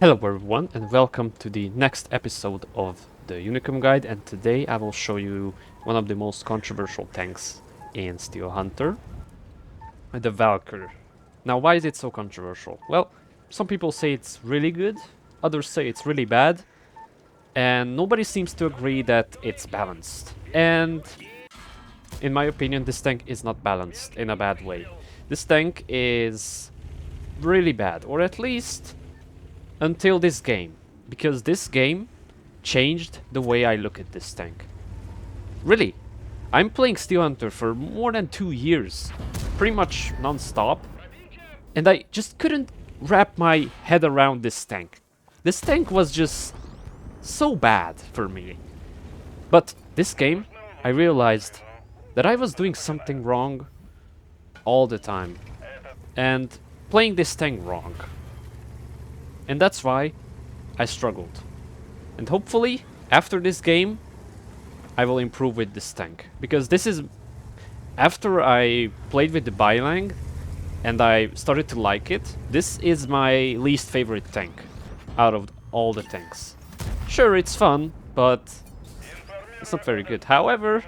Hello everyone and welcome to the next episode of the Unicum guide, and today I will show you one of the most controversial tanks in Steel Hunter, the Walküre. Now why is it so controversial? Well, some people say it's really good, others say it's really bad, and nobody seems to agree that it's balanced. And in my opinion, this tank is not balanced in a bad way. This tank is really bad, or at least until this game, because this game changed the way I look at this tank. Really, I'm playing Steel Hunter for more than 2 years, pretty much non-stop, and I just couldn't wrap my head around this tank. This tank was just so bad for me. But this game, I realized that I was doing something wrong all the time, and playing this tank wrong. And that's why I struggled. And hopefully, after this game, I will improve with this tank. Because this is... After I played with the Bylang, and I started to like it, this is my least favorite tank out of all the tanks. Sure, it's fun, but it's not very good. However,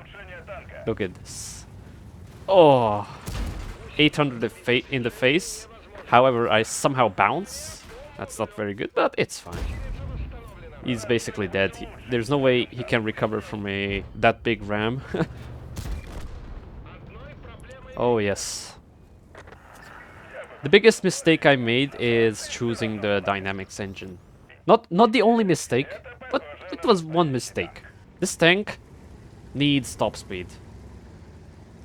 look at this. Oh, 800 in the face. However, I somehow bounce. That's not very good, but it's fine. He's basically dead. There's no way he can recover from that big ram. Oh yes. The biggest mistake I made is choosing the dynamics engine. Not the only mistake, but it was one mistake. This tank needs top speed.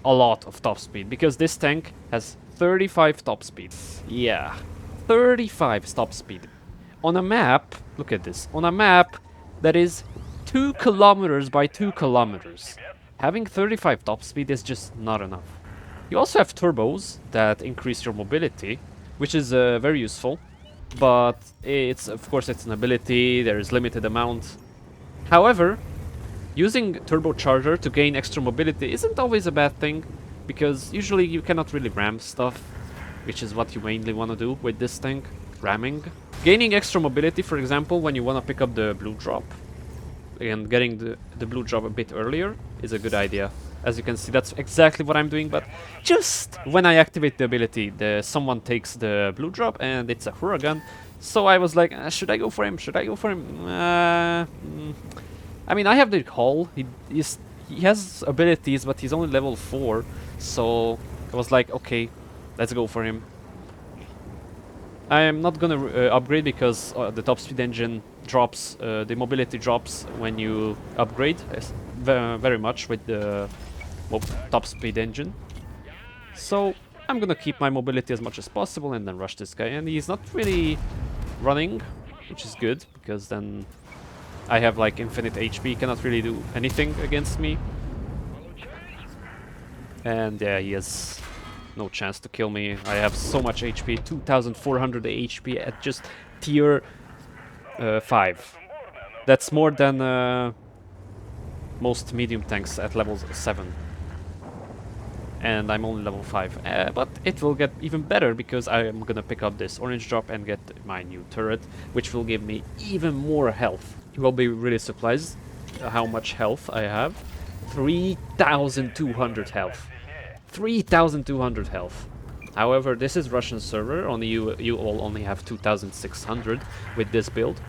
A lot of top speed, because this tank has 35 top speed. Yeah, 35 top speed. On a map, look at this, on a map that is 2 kilometers by 2 kilometers. Having 35 top speed is just not enough. You also have turbos that increase your mobility, which is very useful. But it's, of course, it's an ability, there is limited amount. However, using turbocharger to gain extra mobility isn't always a bad thing, because usually you cannot really ram stuff, which is what you mainly want to do with this tank, ramming. Gaining extra mobility, for example, when you want to pick up the blue drop, and getting the blue drop a bit earlier is a good idea. As you can see, that's exactly what I'm doing, but just when I activate the ability, someone takes the blue drop and it's a Huracan. So I was like, should I go for him? Should I go for him? I mean, I have the hull. He has abilities, but he's only level 4. So I was like, okay, let's go for him. I am not gonna upgrade because the top speed engine drops, the mobility drops when you upgrade very much with the top speed engine. So I'm gonna keep my mobility as much as possible and then rush this guy. And he's not really running, which is good, because then I have like infinite HP, cannot really do anything against me. And yeah, he has no chance to kill me. I have so much HP, 2400 HP at just tier 5. That's more than most medium tanks at level 7. And I'm only level 5. But it will get even better, because I am gonna pick up this orange drop and get my new turret, which will give me even more health. You will be really surprised how much health I have. 3200 health. 3200 health. However, this is Russian server, only you all only have 2600 with this build.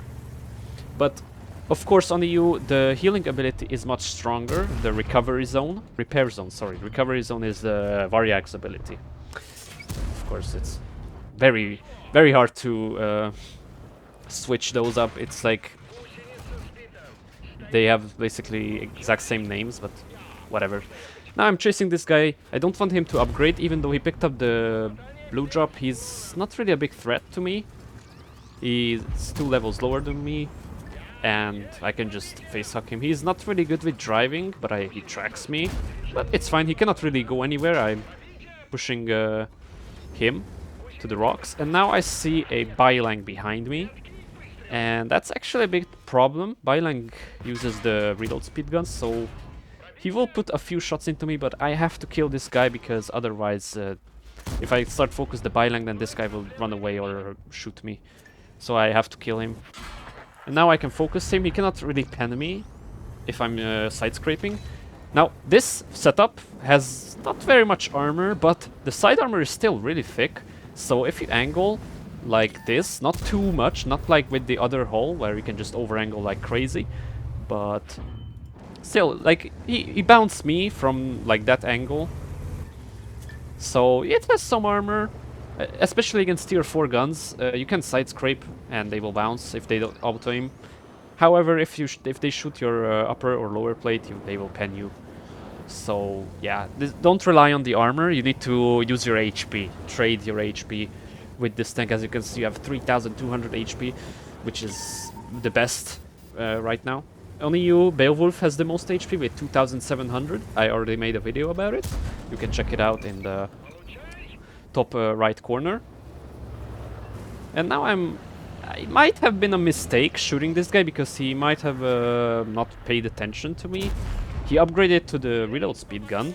But of course, on EU, the healing ability is much stronger. The repair zone, recovery zone is the Variag's ability. Of course, it's very hard to switch those up. It's like they have basically exact same names, but whatever. Now I'm chasing this guy. I don't want him to upgrade, even though he picked up the blue drop. He's not really a big threat to me. He's 2 levels lower than me, and I can just face huck him. He's not really good with driving, but he tracks me. But it's fine, he cannot really go anywhere. I'm pushing him to the rocks. And now I see a Bylang behind me. And that's actually a big problem. Bylang uses the reload speed guns, so he will put a few shots into me, but I have to kill this guy, because otherwise, if I start focus the Bylang, then this guy will run away or shoot me. so I have to kill him. And now I can focus him. He cannot really pen me if I'm side scraping. Now, this setup has not very much armor, but the side armor is still really thick. So if you angle like this, not too much, not like with the other hull where you can just over-angle like crazy, but still, like, he bounced me from like that angle. So it has some armor, especially against tier 4 guns. You can side scrape and they will bounce if they don't auto-aim. However, if they shoot your upper or lower plate, they will pen you. So yeah, don't rely on the armor. You need to use your HP, trade your HP with this tank. As you can see, you have 3,200 HP, which is the best right now. Only you, Beowulf, has the most HP with 2,700. I already made a video about it. You can check it out in the top right corner. And now it might have been a mistake shooting this guy because he might have not paid attention to me. He upgraded to the reload speed gun,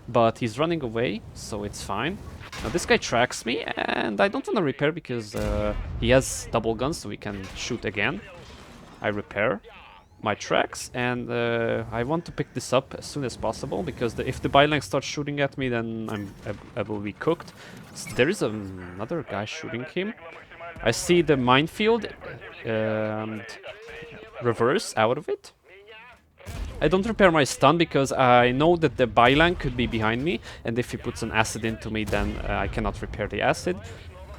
but he's running away, so it's fine. Now this guy tracks me, and I don't want to repair because he has double guns, so we can shoot again. I repair my tracks, and I want to pick this up as soon as possible because if the byline starts shooting at me, then I will be cooked. So there is another guy shooting him. I see the minefield reverse out of it. I don't repair my stun because I know that the byline could be behind me, and if he puts an acid into me, then I cannot repair the acid.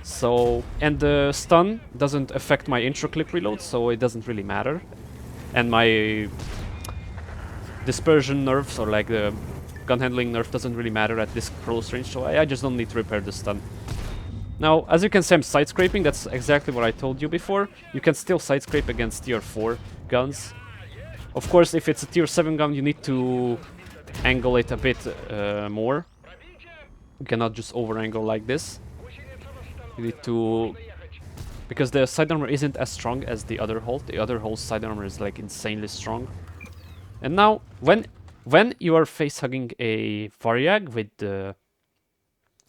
So, and the stun doesn't affect my intro clip reload, so it doesn't really matter. And my dispersion nerfs, or like the gun handling nerf, doesn't really matter at this close range, so I just don't need to repair the stun. Now, as you can see, I'm side scraping. That's exactly what I told you before. You can still side scrape against tier 4 guns. Of course, if it's a tier 7 gun, you need to angle it a bit more. You cannot just over-angle like this. You need to... because the side armor isn't as strong as the other hull. The other hull's side armor is like insanely strong. And now, when you are face-hugging a Variag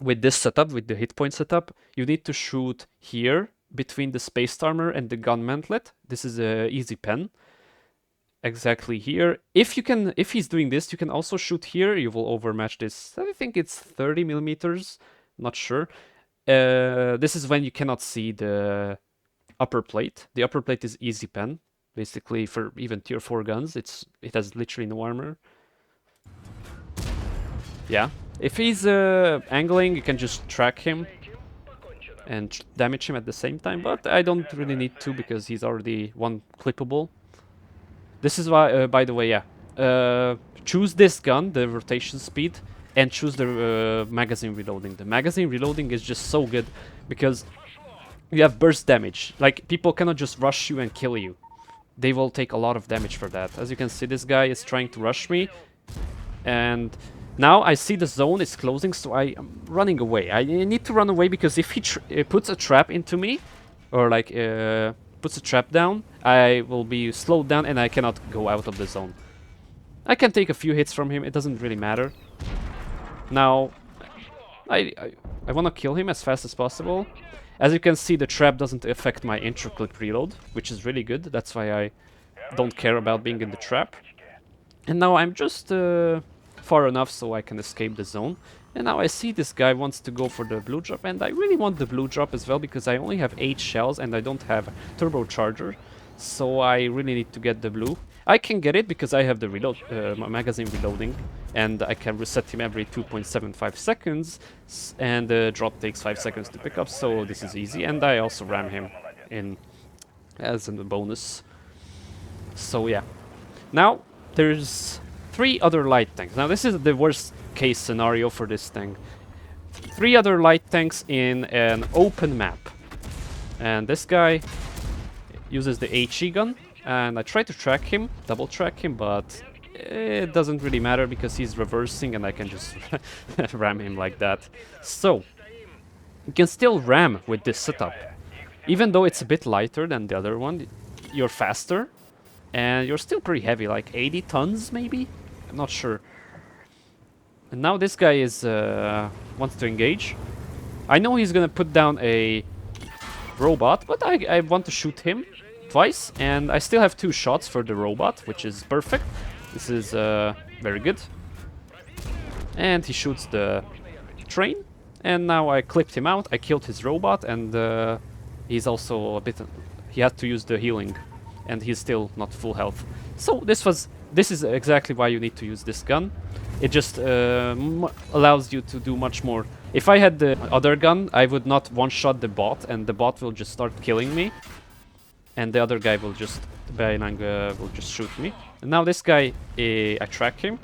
with this setup, with the hit point setup, you need to shoot here between the spaced armor and the gun mantlet. This is a easy pen. Exactly here. If he's doing this, you can also shoot here. You will overmatch this. I think it's 30 millimeters. Not sure. This is when you cannot see the upper plate. The upper plate is easy pen, basically for even tier 4 guns. It has literally no armor. Yeah. If he's angling, you can just track him and damage him at the same time. But I don't really need to because he's already one clippable. This is why, by the way, yeah. Choose this gun, the rotation speed, and choose the magazine reloading. The magazine reloading is just so good because you have burst damage. Like, people cannot just rush you and kill you. They will take a lot of damage for that. As you can see, this guy is trying to rush me. And now I see the zone is closing, so I am running away. I need to run away because if he puts a trap into me, or like... puts a trap down, I will be slowed down and I cannot go out of the zone. I can take a few hits from him, it doesn't really matter. Now, I want to kill him as fast as possible. As you can see, the trap doesn't affect my intro clip reload, which is really good. That's why I don't care about being in the trap. And now I'm just far enough so I can escape the zone. And now I see this guy wants to go for the blue drop, and I really want the blue drop as well because I only have 8 shells and I don't have turbocharger, so I really need to get the blue. I can get it because I have the reload, magazine reloading, and I can reset him every 2.75 seconds, and the drop takes 5 seconds to pick up, so this is easy, and I also ram him in as a bonus. So yeah. Now, there's 3 other light tanks. Now this is the worst case scenario for this tank. 3 other light tanks in an open map. And this guy uses the HE gun. And I try to track him, double track him, but it doesn't really matter because he's reversing and I can just ram him like that. So, you can still ram with this setup. Even though it's a bit lighter than the other one, you're faster. And you're still pretty heavy, like 80 tons maybe? I'm not sure. And now this guy is wants to engage. I know he's gonna put down a robot, but I want to shoot him twice, and I still have 2 shots for the robot, which is perfect. This is very good. And he shoots the train, and now I clipped him out. I killed his robot, and he's also a bit... he had to use the healing, and he's still not full health. So this is exactly why you need to use this gun. It just allows you to do much more. If I had the other gun, I would not one-shot the bot, and the bot will just start killing me, and the other guy will just... will just shoot me. And now this guy, I track him.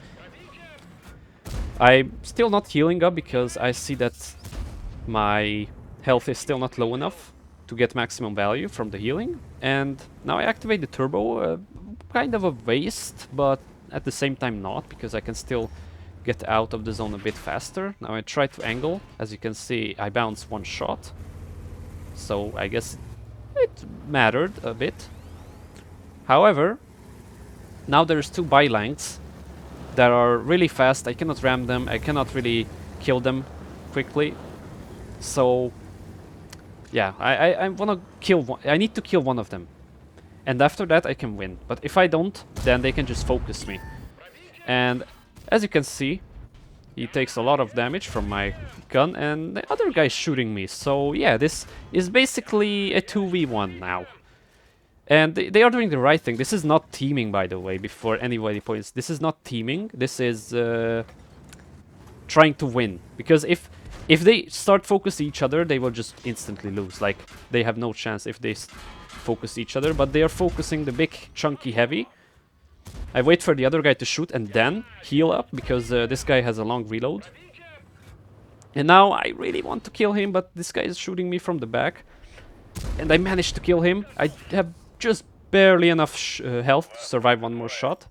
I'm still not healing up because I see that my health is still not low enough to get maximum value from the healing. And now I activate the turbo, kind of a waste, but at the same time not, because I can still get out of the zone a bit faster. Now I try to angle. As you can see, I bounce 1 shot. So I guess it mattered a bit. However, now there's 2 bylands that are really fast. I cannot ram them. I cannot really kill them quickly. So yeah, I wanna kill one. I need to kill one of them, and after that I can win. But if I don't, then they can just focus me. And as you can see, he takes a lot of damage from my gun, and the other guy's shooting me. So yeah, this is basically a 2v1 now. And they are doing the right thing. This is not teaming, by the way, before anybody points. This is not teaming. This is trying to win. Because if they start focusing each other, they will just instantly lose. Like, they have no chance if they focus each other. But they are focusing the big, chunky heavy. I wait for the other guy to shoot and then heal up, because this guy has a long reload. And now I really want to kill him, but this guy is shooting me from the back. And I managed to kill him. I have just barely enough health to survive 1 more shot.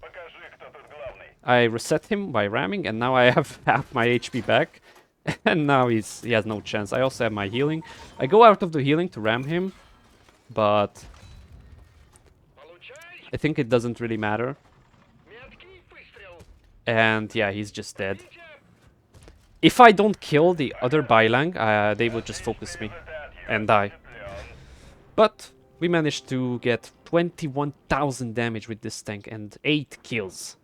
I reset him by ramming, and now I have half my HP back. And now he has no chance. I also have my healing. I go out of the healing to ram him, but I think it doesn't really matter. And yeah, he's just dead. If I don't kill the other bylang, they will just focus me and die. But we managed to get 21,000 damage with this tank and 8 kills,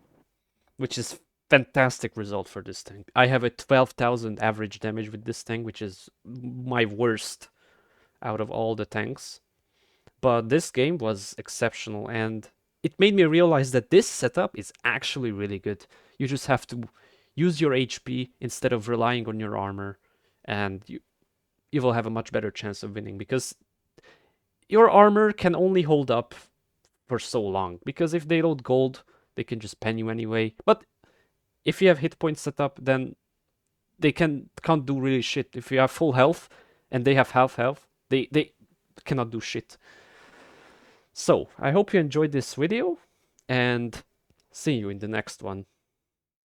which is fantastic result for this tank. I have a 12,000 average damage with this tank, which is my worst out of all the tanks. But this game was exceptional, and it made me realize that this setup is actually really good. You just have to use your HP instead of relying on your armor, and you will have a much better chance of winning, because your armor can only hold up for so long, because if they load gold, they can just pen you anyway. But if you have hit points set up, then they can't do really shit. If you have full health and they have half health, they cannot do shit. So, I hope you enjoyed this video, and see you in the next one.